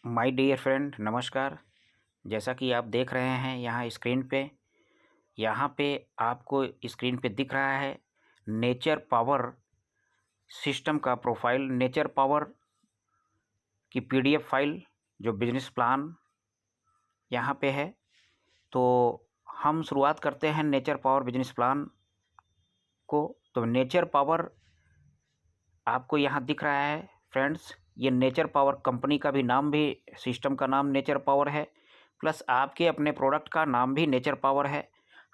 My dear friend, नमस्कार। जैसा कि आप देख रहे हैं यहाँ पे आपको स्क्रीन पे दिख रहा है नेचर पावर सिस्टम का प्रोफाइल। नेचर पावर की पीडीएफ फाइल जो बिजनेस प्लान यहाँ पे है। तो हम शुरुआत करते हैं नेचर पावर बिजनेस प्लान को। तो नेचर पावर आपको यहाँ दिख रहा है फ्रेंड्स। ये नेचर पावर कंपनी का भी नाम, भी सिस्टम का नाम नेचर पावर है, प्लस आपके अपने प्रोडक्ट का नाम भी नेचर पावर है।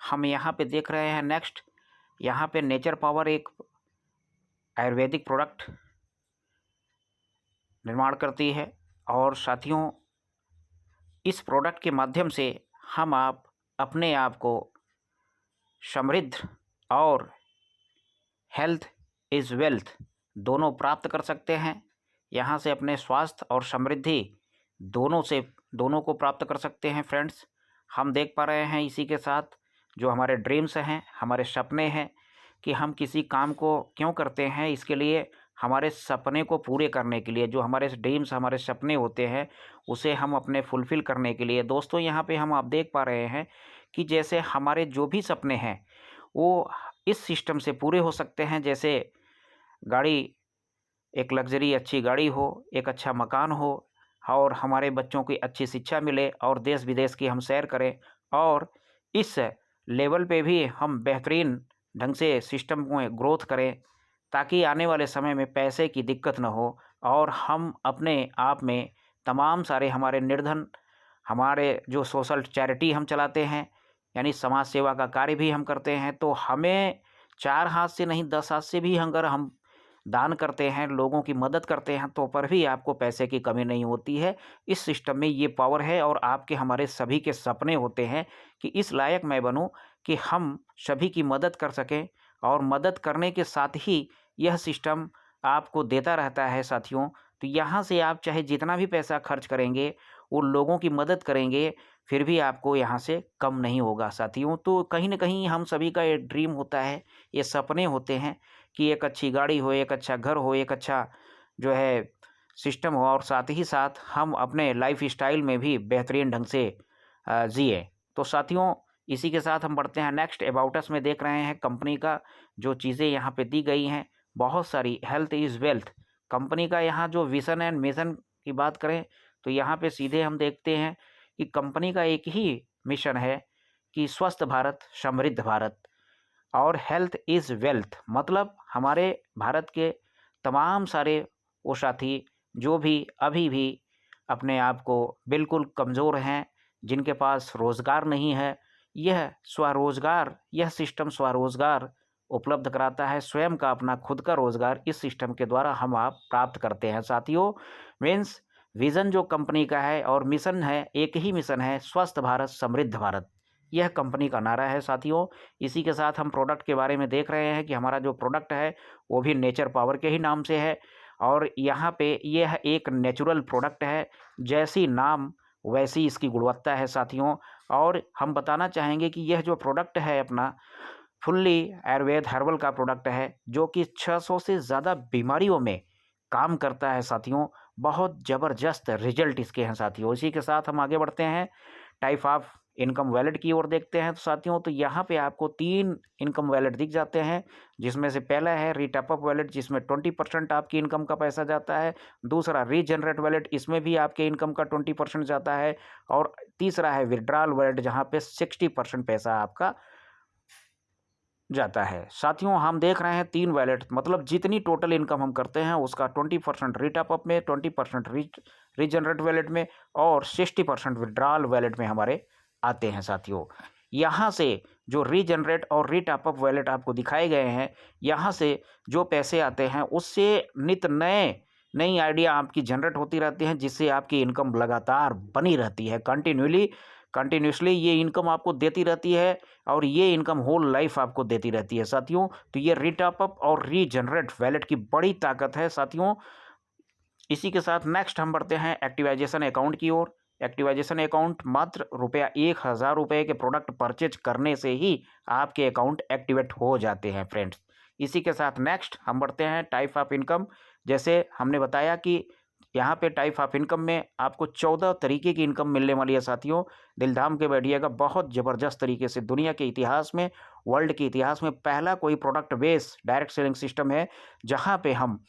हम यहाँ पे देख रहे हैं नेक्स्ट, यहाँ पे नेचर पावर एक आयुर्वेदिक प्रोडक्ट निर्माण करती है। और साथियों, इस प्रोडक्ट के माध्यम से आप अपने आप को समृद्ध और हेल्थ इज़ वेल्थ दोनों प्राप्त कर सकते हैं। यहाँ से अपने स्वास्थ्य और समृद्धि दोनों को प्राप्त कर सकते हैं फ्रेंड्स। हम देख पा रहे हैं इसी के साथ जो हमारे ड्रीम्स हैं, हमारे सपने हैं कि हम किसी काम को क्यों करते हैं, इसके लिए हमारे सपने को पूरे करने के लिए, जो हमारे ड्रीम्स हमारे सपने होते हैं उसे हम अपने फुलफ़िल करने के लिए। दोस्तों, यहाँ पे हम आप देख पा रहे हैं कि जैसे हमारे जो भी सपने हैं वो इस सिस्टम से पूरे हो सकते हैं। जैसे गाड़ी, एक लग्जरी अच्छी गाड़ी हो, एक अच्छा मकान हो, और हमारे बच्चों की अच्छी शिक्षा मिले, और देश विदेश की हम सैर करें, और इस लेवल पे भी हम बेहतरीन ढंग से सिस्टम में ग्रोथ करें, ताकि आने वाले समय में पैसे की दिक्कत न हो, और हम अपने आप में तमाम सारे हमारे निर्धन, हमारे जो सोशल चैरिटी हम चलाते हैं, यानी समाज सेवा का कार्य भी हम करते हैं, तो हमें 4 हाथ से नहीं 10 हाथ से भी अगर हम दान करते हैं, लोगों की मदद करते हैं, तो पर भी आपको पैसे की कमी नहीं होती है। इस सिस्टम में ये पावर है, और आपके हमारे सभी के सपने होते हैं कि इस लायक मैं बनूं कि हम सभी की मदद कर सकें, और मदद करने के साथ ही यह सिस्टम आपको देता रहता है साथियों। तो यहाँ से आप चाहे जितना भी पैसा खर्च करेंगे, वो लोगों की मदद करेंगे, फिर भी आपको यहाँ से कम नहीं होगा साथियों। तो कहीं न कहीं हम सभी का ये ड्रीम होता है, ये सपने होते हैं कि एक अच्छी गाड़ी हो, एक अच्छा घर हो, एक अच्छा जो है सिस्टम हो, और साथ ही साथ हम अपने लाइफ़स्टाइल में भी बेहतरीन ढंग से जिएँ। तो साथियों, इसी के साथ हम बढ़ते हैं नेक्स्ट। अबाउट अस में देख रहे हैं कंपनी का जो चीज़ें यहाँ पे दी गई हैं, बहुत सारी। हेल्थ इज़ वेल्थ कंपनी का यहाँ जो विज़न एंड मिशन की बात करें, तो यहाँ पे सीधे हम देखते हैं कि कंपनी का एक ही मिशन है कि स्वस्थ भारत, समृद्ध भारत, और हेल्थ इज़ वेल्थ। मतलब हमारे भारत के तमाम सारे वो साथी जो भी अभी भी अपने आप को बिल्कुल कमज़ोर हैं, जिनके पास रोज़गार नहीं है, यह सिस्टम स्वरोज़गार उपलब्ध कराता है। स्वयं का अपना खुद का रोज़गार इस सिस्टम के द्वारा हम आप प्राप्त करते हैं साथियों। मीन्स विज़न जो कंपनी का है और मिशन है, एक ही मिशन है, स्वस्थ भारत, समृद्ध भारत। यह कंपनी का नारा है साथियों। इसी के साथ हम प्रोडक्ट के बारे में देख रहे हैं कि हमारा जो प्रोडक्ट है वो भी नेचर पावर के ही नाम से है, और यहाँ पे यह एक नेचुरल प्रोडक्ट है। जैसी नाम वैसी इसकी गुणवत्ता है साथियों। और हम बताना चाहेंगे कि यह जो प्रोडक्ट है अपना फुल्ली आयुर्वेद हर्बल का प्रोडक्ट है, जो कि 600 से ज़्यादा बीमारियों में काम करता है साथियों। बहुत ज़बरदस्त रिजल्ट इसके हैं साथियों। इसी के साथ हम आगे बढ़ते हैं, टाइप ऑफ इनकम वैलेट की ओर देखते हैं तो साथियों, तो यहाँ पे आपको 3 इनकम वैलेट दिख जाते हैं, जिसमें से पहला है रीटॉपअप वैलेट, जिसमें 20% आपकी इनकम का पैसा जाता है। दूसरा रीजनरेट वैलेट, इसमें भी आपके इनकम का 20% जाता है। और तीसरा है विड्रॉल वैलेट, जहाँ पे 60% पैसा आपका जाता है साथियों। हम देख रहे हैं 3 वैलेट, मतलब जितनी टोटल इनकम हम करते हैं उसका 20% रीटॉपअप में, 20% रीजनरेट वैलेट में, और 60% विड्रॉल वैलेट में हमारे आते हैं साथियों। यहाँ से जो रीजनरेट और रीटॉपअप वैलेट आपको दिखाए गए हैं, यहाँ से जो पैसे आते हैं उससे नित नई आइडिया आपकी जनरेट होती रहती हैं, जिससे आपकी इनकम लगातार बनी रहती है। कंटिन्यूसली ये इनकम आपको देती रहती है, और ये इनकम होल लाइफ आपको देती रहती है साथियों। तो ये रीटॉपअप और रीजनरेट वैलेट की बड़ी ताकत है साथियों। इसी के साथ नेक्स्ट हम बढ़ते हैं एक्टिवाइजेशन अकाउंट की ओर। एक्टिवाइजेशन अकाउंट मात्र ₹1000 के प्रोडक्ट परचेज करने से ही आपके अकाउंट एक्टिवेट हो जाते हैं फ्रेंड्स। इसी के साथ नेक्स्ट हम बढ़ते हैं टाइप ऑफ इनकम। जैसे हमने बताया कि यहाँ पे टाइप ऑफ इनकम में आपको 14 तरीके की इनकम मिलने वाली है साथियों। दिल थाम के बैठिएगा, बहुत ज़बरदस्त तरीके से दुनिया के इतिहास में, वर्ल्ड के इतिहास में पहला कोई product based direct selling system है, जहाँ पे हम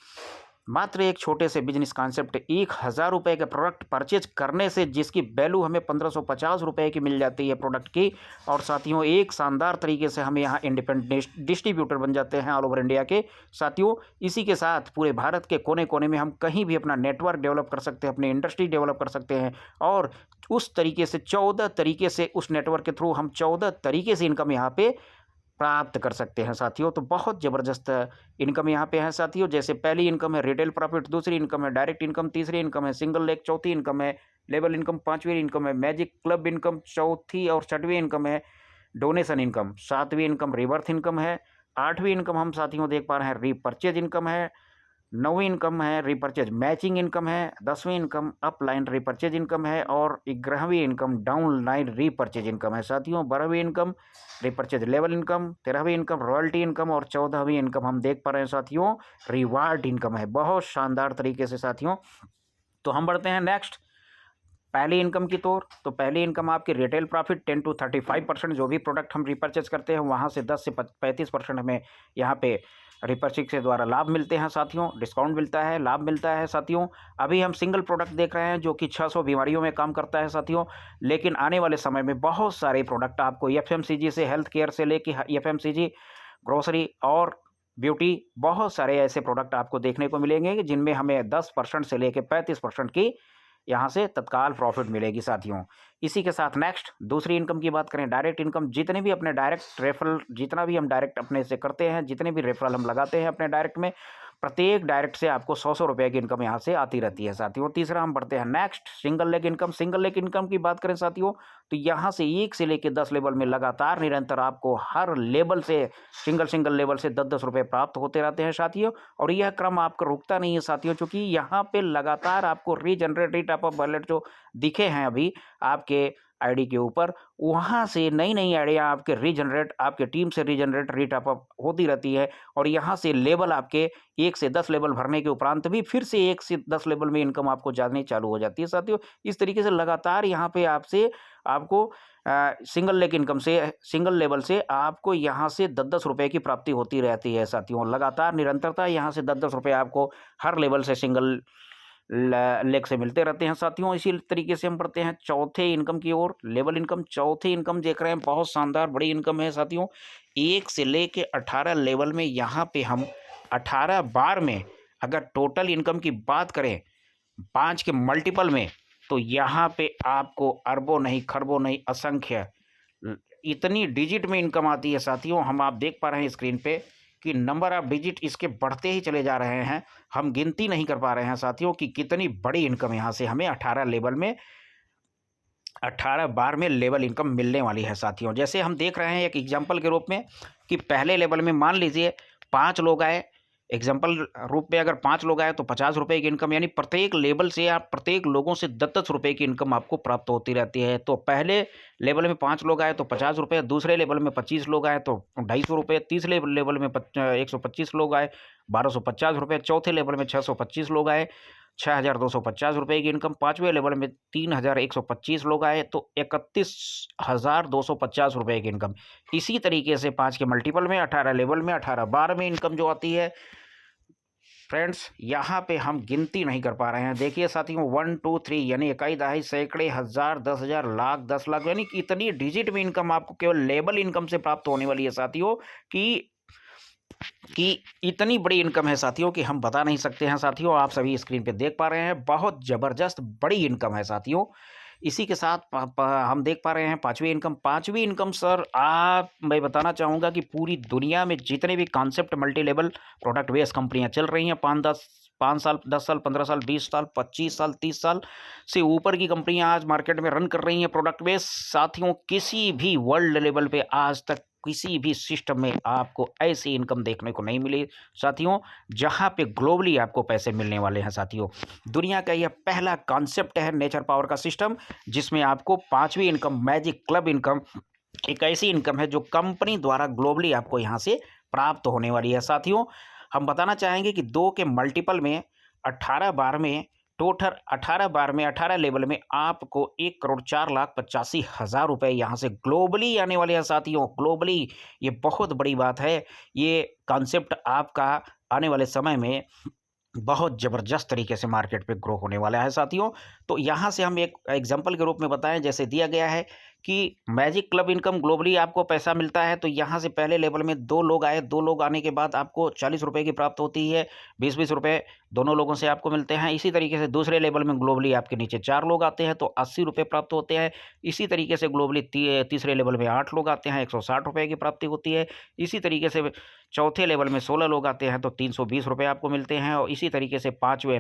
मात्र एक छोटे से बिजनेस कॉन्सेप्ट 1000 रुपये का प्रोडक्ट परचेज करने से जिसकी वैल्यू हमें 1550 रुपये की मिल जाती है प्रोडक्ट की। और साथियों एक शानदार तरीके से हम यहाँ इंडिपेंडेंट डिस्ट्रीब्यूटर बन जाते हैं ऑल ओवर इंडिया के साथियों। इसी के साथ पूरे भारत के कोने कोने में हम कहीं भी अपना नेटवर्क डेवलप कर सकते हैं, अपनी इंडस्ट्री डेवलप कर सकते हैं। और उस तरीके से 14 तरीके से उस नेटवर्क के थ्रू हम 14 तरीके से इनकम यहाँ पे प्राप्त कर सकते हैं साथियों। तो बहुत ज़बरदस्त इनकम यहाँ पे है साथियों। जैसे पहली इनकम है रिटेल प्रॉफिट, दूसरी इनकम है डायरेक्ट इनकम, तीसरी इनकम है सिंगल लेग, चौथी इनकम है लेवल इनकम, पांचवी इनकम है मैजिक क्लब इनकम, चौथी और छठवीं इनकम है डोनेशन इनकम, सातवीं इनकम रिवर्थ इनकम है, आठवीं इनकम हम साथियों देख पा रहे हैं रीपरचेज इनकम है, नौवीं इनकम है रीपरचेज मैचिंग इनकम है, 10वीं इनकम अपलाइन रीपरचेज इनकम है और 11वीं income down line repurchase income है साथियों। 12वीं इनकम रीपरचेज लेवल इनकम, 13वीं इनकम रॉयल्टी इनकम और 14वीं इनकम हम देख पा रहे हैं साथियों रिवार्ड इनकम है। बहुत शानदार तरीके से साथियों। तो हम बढ़ते हैं नेक्स्ट पहली इनकम की तौर। तो पहली इनकम आपकी रिटेल प्रॉफिट 10 to 35%, जो भी प्रोडक्ट हम रिपर्चेज करते हैं वहाँ से 10 से 35% हमें यहाँ पे रिपर्चेज के द्वारा लाभ मिलते हैं साथियों, डिस्काउंट मिलता है, लाभ मिलता है साथियों। अभी हम सिंगल प्रोडक्ट देख रहे हैं जो कि 600 बीमारियों में काम करता है साथियों, लेकिन आने वाले समय में बहुत सारे प्रोडक्ट आपको FMCG से हेल्थ केयर से लेके FMCG ग्रोसरी और ब्यूटी, बहुत सारे ऐसे प्रोडक्ट आपको देखने को मिलेंगे जिनमें हमें 10% से लेके 35% की यहाँ से तत्काल प्रॉफिट मिलेगी साथियों। इसी के साथ नेक्स्ट दूसरी इनकम की बात करें डायरेक्ट इनकम। जितने भी अपने डायरेक्ट रेफरल, जितना भी हम डायरेक्ट अपने से करते हैं, जितने भी रेफरल हम लगाते हैं अपने डायरेक्ट में, प्रत्येक डायरेक्ट से आपको 100 रुपये की इनकम यहाँ से आती रहती है साथियों। तीसरा हम बढ़ते हैं next single leg income. Single leg income की बात करें साथियों तो यहाँ से 1 से लेकर 10 लेवल में लगातार निरंतर आपको हर लेवल से सिंगल लेवल से 10-10 रुपये प्राप्त होते रहते हैं साथियों। और यह क्रम आपका रुकता नहीं है साथियों, क्योंकि यहाँ पे लगातार आपको रीजनरेट टाइप ऑफ वैलेट जो दिखे हैं अभी आपके आईडी के ऊपर, वहाँ से नई नई आइडिया आपके रीजनरेट, आपके टीम से रीजनरेट रीटॉप अप होती रहती है। और यहाँ से लेवल आपके 1 से 10 लेवल भरने के उपरांत भी फिर से 1 से 10 लेवल में इनकम आपको जानी चालू हो जाती है साथियों। इस तरीके से लगातार यहाँ पे आपको सिंगल लेग इनकम से, सिंगल लेवल से आपको यहाँ से 10-10 रुपये की प्राप्ति होती रहती है साथियों। लगातार निरंतरता यहाँ से 10-10 रुपये आपको हर लेवल से सिंगल लेग से मिलते रहते हैं साथियों। इसी तरीके से हम बढ़ते हैं चौथे इनकम की ओर, लेवल इनकम। चौथे इनकम देख रहे हैं, बहुत शानदार बड़ी इनकम है साथियों। 1 से लेके 18 लेवल में यहाँ पे हम 18 बार में अगर टोटल इनकम की बात करें 5 के मल्टीपल में, तो यहाँ पे आपको अरबों नहीं, खरबों नहीं, असंख्य इतनी डिजिट में इनकम आती है साथियों। हम आप देख पा रहे हैं स्क्रीन पे कि नंबर ऑफ डिजिट इसके बढ़ते ही चले जा रहे हैं। हम गिनती नहीं कर पा रहे हैं साथियों कि कितनी बड़ी इनकम यहाँ से हमें 18 लेवल में, 18 बार में लेवल इनकम मिलने वाली है साथियों। जैसे हम देख रहे हैं एक एग्जांपल के रूप में कि पहले लेवल में मान लीजिए 5 लोग आए, एग्जाम्पल रूप में अगर 5 लोग आए तो 50 रुपये की इनकम, यानी प्रत्येक लेवल से आप प्रत्येक लोगों से 10-10 रुपये की इनकम आपको प्राप्त होती रहती है। तो पहले लेवल में 5 लोग आए तो 50 रुपये, दूसरे लेवल में 25 लोग आए तो 250 रुपये, तीसरे लेवल में 125 लोग आए 1250 रुपये, चौथे लेवल में 625 लोग आए 6250 रुपये की इनकम, पाँचवें लेवल में 3125 लोग आए तो 31250 रुपये की इनकम। इसी तरीके से 5 के मल्टीपल में 18 लेवल में 18 बार में इनकम जो आती है फ्रेंड्स, यहाँ पे हम गिनती नहीं कर पा रहे हैं। देखिए साथियों 1 2 3 यानी इकाई दहाई सैकड़े हज़ार 10,000 लाख 10 लाख, यानी कि इतनी डिजिट में इनकम आपको केवल लेवल इनकम से प्राप्त होने वाली है साथियों कि इतनी बड़ी इनकम है साथियों कि हम बता नहीं सकते हैं साथियों। आप सभी स्क्रीन पे देख पा रहे हैं, बहुत ज़बरदस्त बड़ी इनकम है साथियों। इसी के साथ हम देख पा रहे हैं पाँचवीं इनकम सर, मैं बताना चाहूँगा कि पूरी दुनिया में जितने भी concept multi level product based कंपनियां चल रही हैं 5 साल 10 साल 15 साल 20 साल 25 साल 30 साल से ऊपर की कंपनियां आज मार्केट में रन कर रही हैं प्रोडक्ट बेस्ड साथियों। किसी भी वर्ल्ड लेवल पे आज तक किसी भी सिस्टम में आपको ऐसी इनकम देखने को नहीं मिली साथियों, जहां पे ग्लोबली आपको पैसे मिलने वाले हैं साथियों। दुनिया का यह पहला कॉन्सेप्ट है नेचर पावर का सिस्टम, जिसमें आपको 5वीं इनकम मैजिक क्लब इनकम एक ऐसी इनकम है जो कंपनी द्वारा ग्लोबली आपको यहां से प्राप्त होने वाली है साथियों। हम बताना चाहेंगे कि 2 के मल्टीपल में 18 बार में टोटल 18 बार में 18 लेवल में आपको 1,04,85,000 रुपए यहाँ से ग्लोबली आने वाले हैं साथियों। ग्लोबली ये बहुत बड़ी बात है। ये कॉन्सेप्ट आपका आने वाले समय में बहुत ज़बरदस्त तरीके से मार्केट पे ग्रो होने वाला है साथियों। तो यहाँ से हम एक एग्जांपल के रूप में बताएं, जैसे दिया गया है कि मैजिक क्लब इनकम ग्लोबली आपको पैसा मिलता है। तो यहाँ से पहले लेवल में 2 लोग आए, 2 लोग आने के बाद आपको 40 रुपये की प्राप्त होती है, 20-20 रुपये दोनों लोगों से आपको मिलते हैं। इसी तरीके से दूसरे लेवल में ग्लोबली आपके नीचे 4 लोग आते हैं तो 80 रुपये प्राप्त होते हैं। इसी तरीके से ग्लोबली तीसरे लेवल में 8 लोग आते हैं, 160 रुपये की प्राप्ति होती है। इसी तरीके से चौथे लेवल में 16 लोग आते हैं तो 320 रुपये आपको मिलते हैं। और इसी तरीके से पाँचवें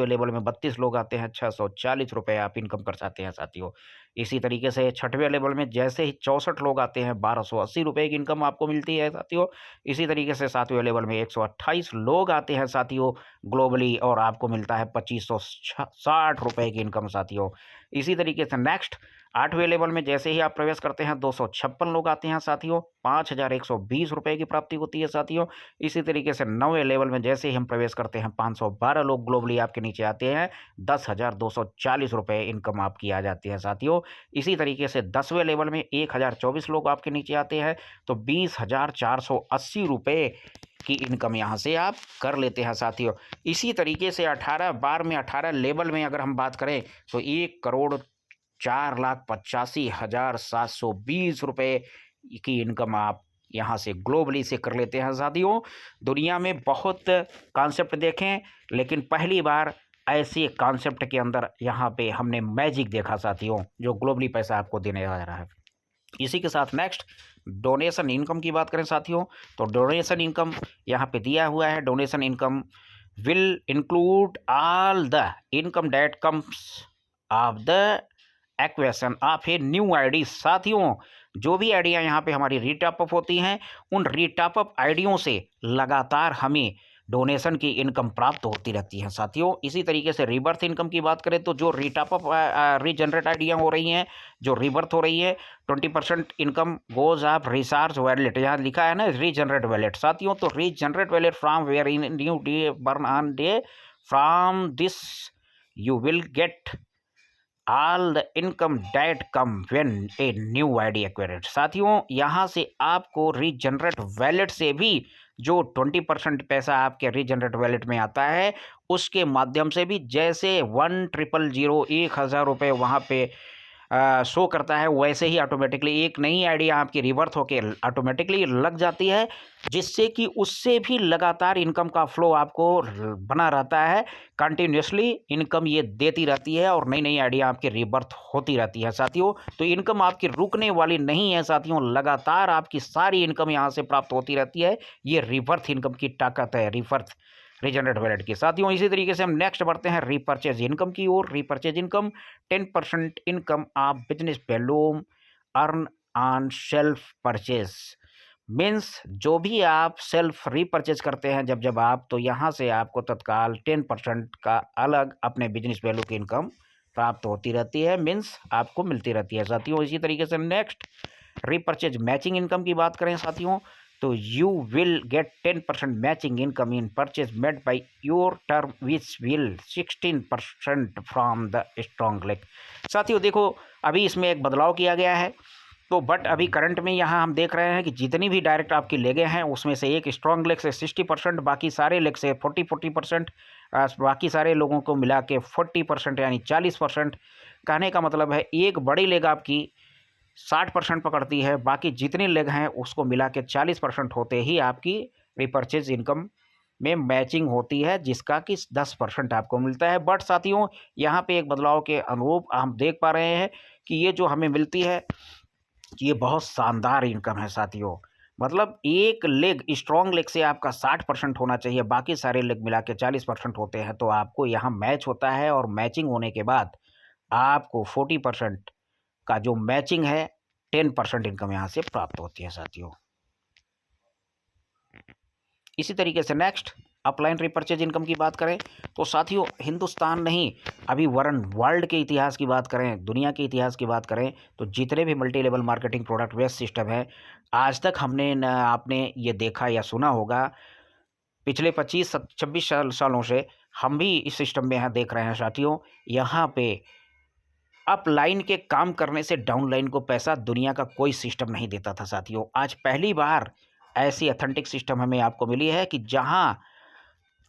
लेवल में 32 लोग आते हैं, 640 रुपये आप इनकम कर सकते हैं साथियों। इसी तरीके से छठवें लेवल में जैसे ही 64 लोग आते हैं 1280 रुपये की इनकम आपको मिलती है साथियों। इसी तरीके से 7वें लेवल में 128 लोग आते हैं साथियों ग्लोबली और आपको मिलता है 2560 रुपये की इनकम साथियों। इसी तरीके से नेक्स्ट 8वें लेवल में जैसे ही आप प्रवेश करते हैं 256 लोग आते हैं साथियों, 5120 रुपये की प्राप्ति होती है साथियों। इसी तरीके से 9वें लेवल में जैसे ही हम प्रवेश करते हैं 512 लोग ग्लोबली आपके नीचे आते हैं, 10,240 रुपये इनकम आपकी आ जाती है साथियों। इसी तरीके से 10वें लेवल में 1024 लोग आपके नीचे आते हैं तो 20,480 रुपये की इनकम यहाँ से आप कर लेते हैं साथियों। इसी तरीके से 18 बार में 18 लेवल में अगर हम बात करें तो 1,04,85,720 रुपये की इनकम आप यहाँ से ग्लोबली से कर लेते हैं साथियों। दुनिया में बहुत कॉन्सेप्ट देखें लेकिन पहली बार ऐसे कॉन्सेप्ट के अंदर यहाँ पे हमने मैजिक देखा साथियों, जो ग्लोबली पैसा आपको देने जा रहा है। इसी के साथ नेक्स्ट डोनेशन इनकम की बात करें साथियों तो डोनेशन इनकम यहाँ पे दिया हुआ है। Donation income will include all the income that comes of the equation of A new ID. साथियों जो भी आईडियाँ यहाँ पे हमारी रीटॉपअप होती हैं उन रीटॉपअप आईडियों से लगातार हमें डोनेशन की इनकम प्राप्त होती रहती है साथियों। इसी तरीके से रिबर्थ इनकम की बात करें तो जो रीटॉपअप रीजनरेट आइडिया हो रही हैं, जो रिबर्थ हो रही है, 20% income goes of recharge wallet, यहाँ लिखा है ना रीजनरेट वैलेट साथियों। तो regenerate wallet from where in new day burn on day from this you will get all the income that come when a new ID acquired. साथियों यहाँ से आपको रीजनरेट वैलेट से भी जो 20% पैसा आपके रीजनरेट वैलेट में आता है उसके माध्यम से भी जैसे 1,000 रुपये वहाँ पे शो करता है वैसे ही ऑटोमेटिकली एक नई आइडिया आपकी रिवर्थ होकर ऑटोमेटिकली लग जाती है, जिससे कि उससे भी लगातार इनकम का फ्लो आपको बना रहता है। कंटिन्यूसली इनकम ये देती रहती है और नई नई आइडिया आपकी रिवर्थ होती रहती है साथियों। तो इनकम आपकी रुकने वाली नहीं है साथियों, लगातार आपकी सारी इनकम यहाँ से प्राप्त होती रहती है। ये रिवर्थ इनकम की ताकत है, रिवर्थ रीजनरेट वैलेट की साथियों। इसी तरीके से हम नेक्स्ट बढ़ते हैं रीपरचेज इनकम की ओर। Repurchase income 10% income of business volume earn on self purchase. Means जो भी आप सेल्फ रीपरचेज करते हैं जब आप, तो यहाँ से आपको तत्काल 10% का अलग अपने बिजनेस वैल्यू की इनकम प्राप्त होती रहती है, मीन्स आपको मिलती रहती है साथियों। इसी तरीके से नेक्स्ट रीपरचेज मैचिंग इनकम की बात करें साथियों तो you will gate 10% matching income in purchase made by your term which will 16% from the strong leg. साथियों देखो अभी इसमें एक बदलाव किया गया है, तो बट अभी करंट में यहाँ हम देख रहे हैं कि जितनी भी डायरेक्ट आपकी लेगे हैं उसमें से एक स्ट्रॉन्ग लेग से 60%, बाकी सारे लेग से 40% बाकी सारे लोगों को मिला के 40% यानी 40%। कहने का मतलब है एक बड़ी लेग आपकी 60% पकड़ती है, बाकी जितनी लेग हैं उसको मिला के 40% होते ही आपकी रिपर्चेज इनकम में मैचिंग होती है, जिसका कि 10% आपको मिलता है। बट साथियों यहाँ पे एक बदलाव के अनुरूप हम देख पा रहे हैं कि ये जो हमें मिलती है ये बहुत शानदार इनकम है साथियों। मतलब एक लेग स्ट्रॉन्ग लेग से आपका 60% होना चाहिए, बाकी सारे लेग मिला के 40% होते हैं। तो आपको यहाँ मैच होता है और मैचिंग होने के बाद आपको 40% का जो मैचिंग है 10% इनकम यहाँ से प्राप्त होती है साथियों। इसी तरीके से नेक्स्ट अपलाइन रिपर्चेज इनकम की बात करें तो साथियों हिंदुस्तान नहीं, अभी वरन वर्ल्ड के इतिहास की बात करें, दुनिया के इतिहास की बात करें तो जितने भी multi level marketing product based system है आज तक हमने आपने ये देखा या सुना होगा पिछले 25-26 सालों से हम भी इस सिस्टम में यहाँ देख रहे हैं साथियों, यहाँ पे अप लाइन के काम करने से डाउन लाइन को पैसा दुनिया का कोई सिस्टम नहीं देता था साथियों। आज पहली बार ऐसी ऑथेंटिक सिस्टम हमें आपको मिली है कि जहाँ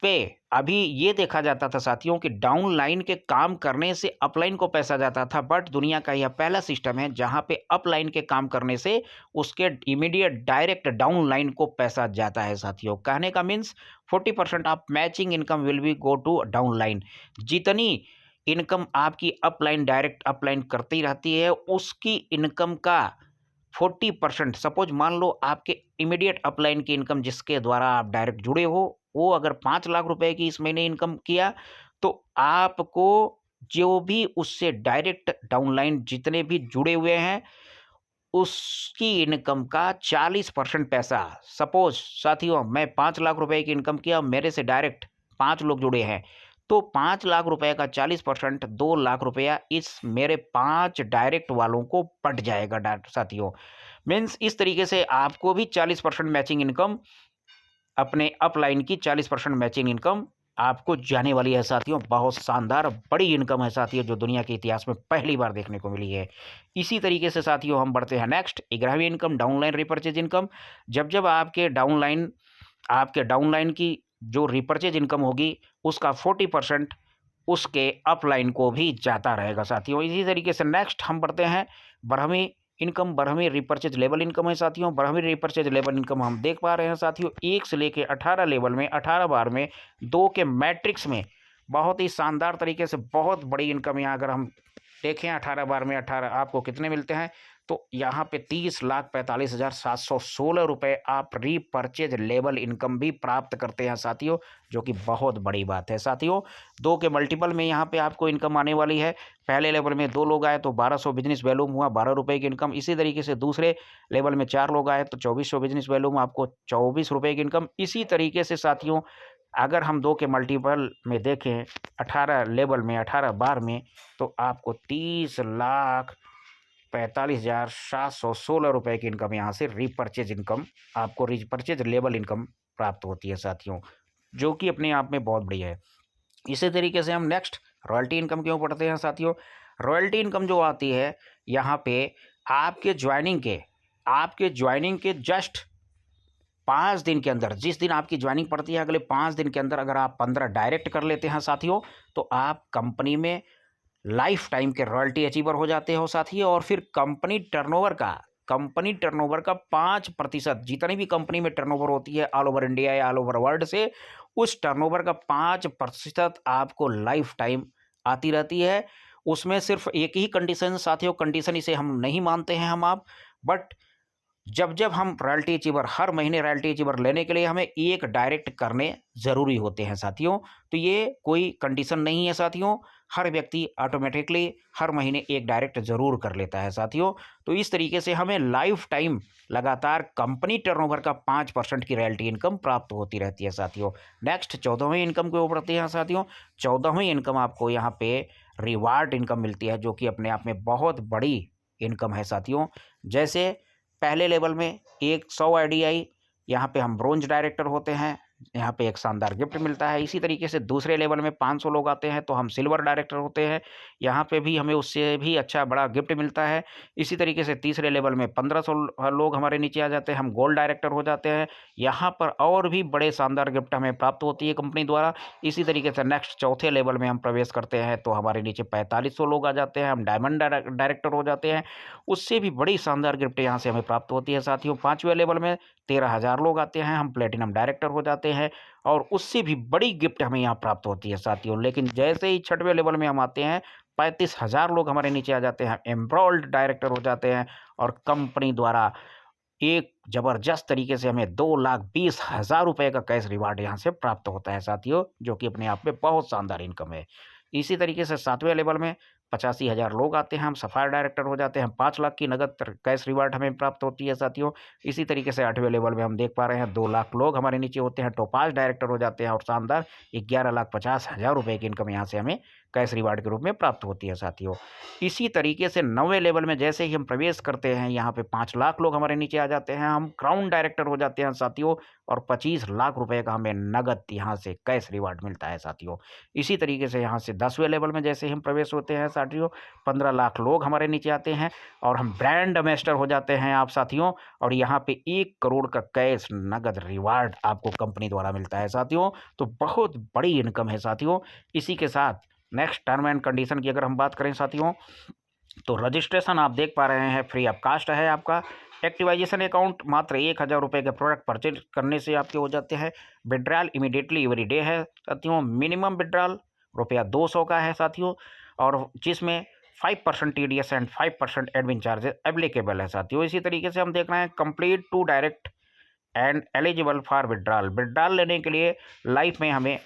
पे अभी ये देखा जाता था साथियों कि डाउन लाइन के काम करने से अपलाइन को पैसा जाता था, बट दुनिया का यह पहला सिस्टम है जहां पे अप लाइन के काम करने से उसके इमीडिएट डायरेक्ट डाउन लाइन को पैसा जाता है साथियों। कहने का means 40% of matching income will be go to down line. जितनी इनकम आपकी अपलाइन डायरेक्ट अपलाइन करती रहती है, उसकी इनकम का 40%, सपोज मान लो आपके इमीडिएट अपलाइन की इनकम जिसके द्वारा आप डायरेक्ट जुड़े हो, वो अगर 5 लाख रुपए की इस महीने इनकम किया, तो आपको जो भी उससे डायरेक्ट डाउनलाइन जितने भी जुड़े हुए हैं, उसकी इनकम का 40% पैसा, सपोज साथियों मैं 5 लाख रुपए की इनकम किया, मेरे से डायरेक्ट 5 लोग जुड़े हैं, तो 5 लाख रुपए का 40% 2 लाख रुपया इस मेरे 5 डायरेक्ट वालों को पट जाएगा साथियों। मीन्स इस तरीके से आपको भी 40% मैचिंग इनकम, अपने अपलाइन की 40% मैचिंग इनकम आपको जाने वाली है साथियों। बहुत शानदार बड़ी इनकम है साथियों, जो दुनिया के इतिहास में पहली बार देखने को मिली है। इसी तरीके से साथियों हम बढ़ते हैं नेक्स्ट, 11वीं इनकम, डाउनलाइन रिपर्चेज इनकम। जब आपके डाउनलाइन की जो रिपर्चेज इनकम होगी, उसका 40% उसके अपलाइन को भी जाता रहेगा साथियों। इसी तरीके से नेक्स्ट हम बढ़ते हैं 12वीं इनकम, 12वीं रिपर्चेज लेवल इनकम है साथियों। 12वीं रिपर्चेज लेवल इनकम हम देख पा रहे हैं साथियों, 1 से लेके 18 लेवल में 18 बार में 2 के मैट्रिक्स में बहुत ही शानदार तरीके से बहुत बड़ी इनकम। यहाँ अगर हम देखें 18 बार में 18 आपको कितने मिलते हैं, तो यहाँ पे 30,45,716 रुपये आप रीपर्चेज लेवल इनकम भी प्राप्त करते हैं साथियों, जो कि बहुत बड़ी बात है साथियों। 2 के मल्टीपल में यहाँ पे आपको इनकम आने वाली है। पहले लेवल में 2 लोग आए तो 1200 बिजनेस वैल्यूम हुआ 12 रुपये की इनकम। इसी तरीके से दूसरे लेवल में 4 लोग आए तो 2400 बिजनेस वैल्यूम आपको 24 रुपये की इनकम। इसी तरीके से साथियों अगर हम 2 के मल्टीपल में देखें 18 लेवल में 18 बार में, तो आपको 30,45,716 रुपये की इनकम यहाँ से रीपर्चेज इनकम, आपको रीपर्चेज लेवल इनकम प्राप्त होती है साथियों, जो कि अपने आप में बहुत बढ़िया है। इसी तरीके से हम नेक्स्ट रॉयल्टी इनकम क्यों पढ़ते हैं साथियों। रॉयल्टी इनकम जो आती है यहाँ पे आपके ज्वाइनिंग के जस्ट 5 दिन के अंदर, जिस दिन आपकी ज्वाइनिंग पड़ती है अगले 5 दिन के अंदर अगर आप 15 डायरेक्ट कर लेते हैं साथियों, तो आप कंपनी में लाइफ टाइम के रॉयल्टी अचीवर हो जाते हो साथियों। और फिर कंपनी टर्नओवर का 5%, जितनी भी कंपनी में टर्नओवर होती है ऑल ओवर इंडिया या ऑल ओवर वर्ल्ड से, उस टर्नओवर का 5% आपको लाइफ टाइम आती रहती है। उसमें सिर्फ एक ही कंडीशन साथियों, कंडीशन इसे हम नहीं मानते हैं आप, बट जब हम रॉयल्टी अचीवर हर महीने रॉयल्टी अचीवर लेने के लिए हमें एक डायरेक्ट करने ज़रूरी होते हैं साथियों। तो ये कोई कंडीशन नहीं है साथियों, हर व्यक्ति ऑटोमेटिकली हर महीने एक डायरेक्ट ज़रूर कर लेता है साथियों। तो इस तरीके से हमें लाइफ टाइम लगातार कंपनी टर्नओवर का 5% की रॉयल्टी इनकम प्राप्त होती रहती है साथियों। नेक्स्ट 14वीं इनकम को बढ़ते हैं साथियों। 14वीं इनकम आपको यहाँ पे रिवार्ड इनकम मिलती है, जो कि अपने आप में बहुत बड़ी इनकम है साथियों। जैसे पहले लेवल में 100 आईडीआई, यहाँ पे हम ब्रोंज डायरेक्टर होते हैं, यहाँ पे एक शानदार गिफ्ट मिलता है। इसी तरीके से दूसरे लेवल में 500 लोग आते हैं तो हम सिल्वर डायरेक्टर होते हैं, यहाँ पे भी हमें उससे भी अच्छा बड़ा गिफ्ट मिलता है। इसी तरीके से तीसरे लेवल में 1500 लोग हमारे नीचे आ जाते हैं, हम गोल्ड डायरेक्टर हो जाते हैं, यहाँ पर और भी बड़े शानदार गिफ्ट हमें प्राप्त होती है कंपनी द्वारा। इसी तरीके से नेक्स्ट चौथे लेवल में हम प्रवेश करते हैं तो हमारे नीचे 4500 लोग आ जाते हैं, हम डायमंड डायरेक्टर हो जाते हैं, उससे भी बड़ी शानदार गिफ्ट यहाँ से हमें प्राप्त होती है साथियों। 5वें लेवल में 13,000 लोग आते हैं, हम प्लेटिनम डायरेक्टर हो जाते हैं और उससे भी बड़ी गिफ्ट हमें यहाँ प्राप्त होती है साथियों। लेकिन जैसे ही 6वें लेवल में हम आते हैं 35,000 लोग हमारे नीचे आ जाते हैं, एम्ब्रॉयड डायरेक्टर हो जाते हैं और कंपनी द्वारा एक ज़बरदस्त तरीके से हमें 2,20,000 रुपये का कैश रिवार्ड यहाँ से प्राप्त होता है साथियों, जो कि अपने आप में बहुत शानदार इनकम है। इसी तरीके से 7वें लेवल में 85,000 लोग आते हैं, हम सफायर डायरेक्टर हो जाते हैं, 5 लाख की नगद कैश रिवार्ड हमें प्राप्त होती है साथियों। इसी तरीके से 8वें लेवल में हम देख पा रहे हैं 2 लाख लोग हमारे नीचे होते हैं, टोपाज डायरेक्टर हो जाते हैं और शानदार 11,50,000 रुपये की इनकम यहाँ से हमें कैश रिवार्ड के रूप में प्राप्त होती है साथियों। इसी तरीके से 9वें लेवल में जैसे ही हम प्रवेश करते हैं, यहाँ पे 5 लाख लोग हमारे नीचे आ जाते हैं, हम क्राउन डायरेक्टर हो जाते हैं साथियों और 25 लाख रुपए का हमें नगद यहाँ से कैश रिवार्ड मिलता है साथियों। इसी तरीके से यहाँ से 10वें लेवल में जैसे ही हम प्रवेश होते हैं साथियों, 15 लाख लोग हमारे नीचे आते हैं और हम ब्रांड एम्बेसडर हो जाते हैं आप साथियों, और यहाँ पे 1 करोड़ का कैश नगद रिवार्ड आपको कंपनी द्वारा मिलता है साथियों। तो बहुत बड़ी इनकम है साथियों। इसी के साथ नेक्स्ट टर्म एंड कंडीशन की अगर हम बात करें साथियों, तो रजिस्ट्रेशन आप देख पा रहे हैं फ्री ऑफ कास्ट है आपका। एक्टिवाइजेशन अकाउंट मात्र 1,000 रुपये के प्रोडक्ट परचेज करने से आपके हो जाते हैं। विड्रॉल इमीडिएटली एवरी डे है साथियों। मिनिमम विड्रॉल ₹200 का है साथियों, और जिसमें 5% TDS and 5% admin charges applicable है साथियों। इसी तरीके से हम देख रहे हैं complete to direct and eligible for withdrawal. Withdrawal लेने के लिए लाइफ में हमें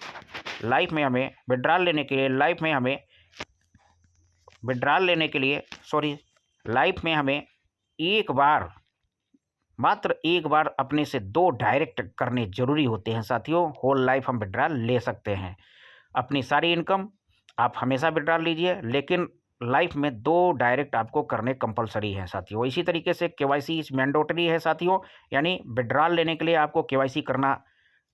विड्रॉल लेने के लिए लाइफ में हमें एक बार, मात्र एक बार अपने से 2 डायरेक्ट करने जरूरी होते हैं साथियों। होल लाइफ हम विड्रॉल ले सकते हैं। अपनी सारी इनकम आप हमेशा विड्रॉल लीजिए, लेकिन लाइफ में 2 डायरेक्ट आपको करने कंपलसरी है साथियों। इसी तरीके से KYC इस मैंडेटरी है साथियों, यानी विड्रॉल लेने के लिए आपको KYC करना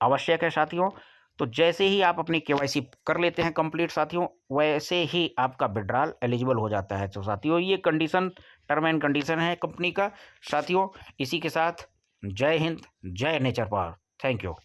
आवश्यक है साथियों। तो जैसे ही आप अपनी KYC कर लेते हैं कंप्लीट साथियों, वैसे ही आपका विड्रॉल एलिजिबल हो जाता है। तो साथियों ये कंडीशन, टर्म एंड कंडीशन है कंपनी का साथियों। इसी के साथ जय हिंद, जय नेचर पावर। Thank you.